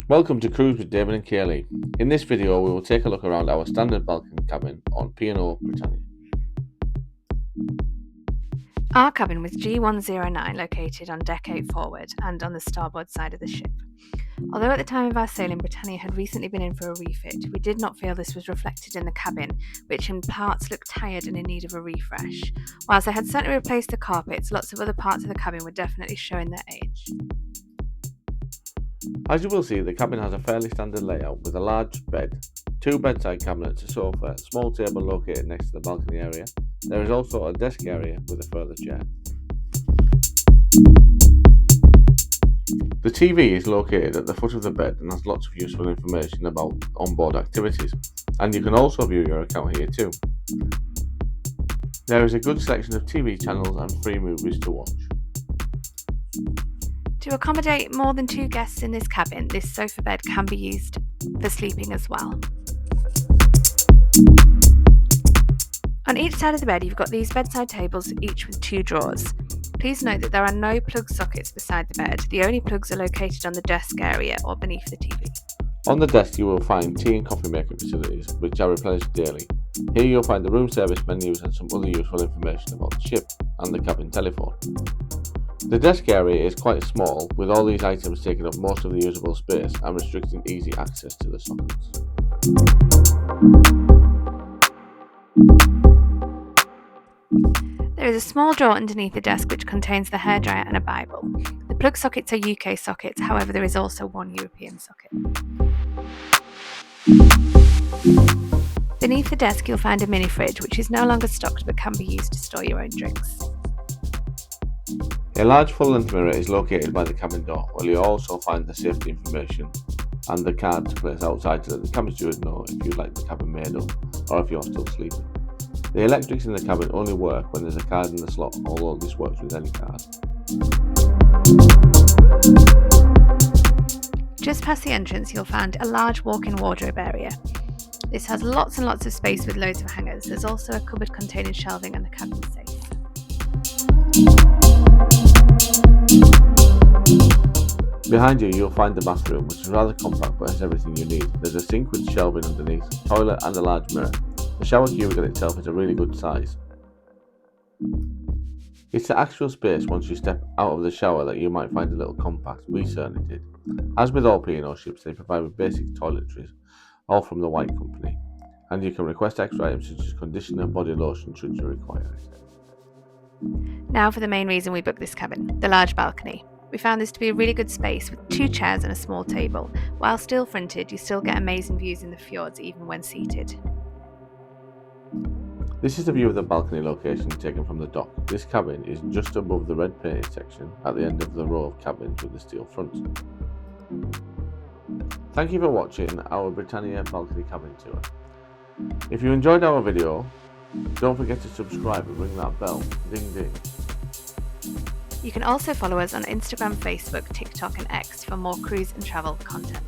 Welcome to Cruise with David and Kaylee. In this video we will take a look around our standard balcony cabin on P&O Britannia. Our cabin was G109 located on deck 8 forward and on the starboard side of the ship. Although at the time of our sailing Britannia had recently been in for a refit, we did not feel this was reflected in the cabin, which in parts looked tired and in need of a refresh. Whilst they had certainly replaced the carpets, lots of other parts of the cabin were definitely showing their age. As you will see, the cabin has a fairly standard layout with a large bed, two bedside cabinets, a sofa, a small table located next to the balcony area. There is also a desk area with a further chair. The TV is located at the foot of the bed and has lots of useful information about onboard activities, and you can also view your account here too. There is a good selection of TV channels and free movies to watch. To accommodate more than 2 guests in this cabin, this sofa bed can be used for sleeping as well. On each side of the bed you've got these bedside tables, each with 2 drawers. Please note that there are no plug sockets beside the bed. The only plugs are located on the desk area or beneath the TV. On the desk you will find tea and coffee making facilities, which are replenished daily. Here you'll find the room service menus and some other useful information about the ship and the cabin telephone. The desk area is quite small, with all these items taking up most of the usable space and restricting easy access to the sockets. There is a small drawer underneath the desk which contains the hairdryer and a Bible. The plug sockets are UK sockets, however there is also one European socket. Beneath the desk you'll find a mini fridge which is no longer stocked but can be used to store your own drinks. A large full-length mirror is located by the cabin door, where you'll also find the safety information and the card to place outside to let the cabin steward know if you'd like the cabin made up or if you're still sleeping. The electrics in the cabin only work when there's a card in the slot, although this works with any card. Just past the entrance you'll find a large walk-in wardrobe area. This has lots and lots of space with loads of hangers. There's also a cupboard containing shelving and the cabin safe. Behind you you'll find the bathroom, which is rather compact but has everything you need. There's a sink with shelving underneath, toilet and a large mirror. The shower cubicle itself is a really good size. It's the actual space once you step out of the shower that you might find a little compact. We certainly did. As with all P&O ships, they provide with basic toiletries, all from the White Company, and you can request extra items such as conditioner and body lotion should you require it. Now for the main reason we booked this cabin, the large balcony. We found this to be a really good space with 2 chairs and a small table. While still fronted, you still get amazing views in the fjords even when seated. This is the view of the balcony location taken from the dock. This cabin is just above the red painted section at the end of the row of cabins with the steel front. Thank you for watching our Britannia balcony cabin tour. If you enjoyed our video, don't forget to subscribe and ring that bell. Ding ding. You can also follow us on Instagram, Facebook, TikTok and X for more cruise and travel content.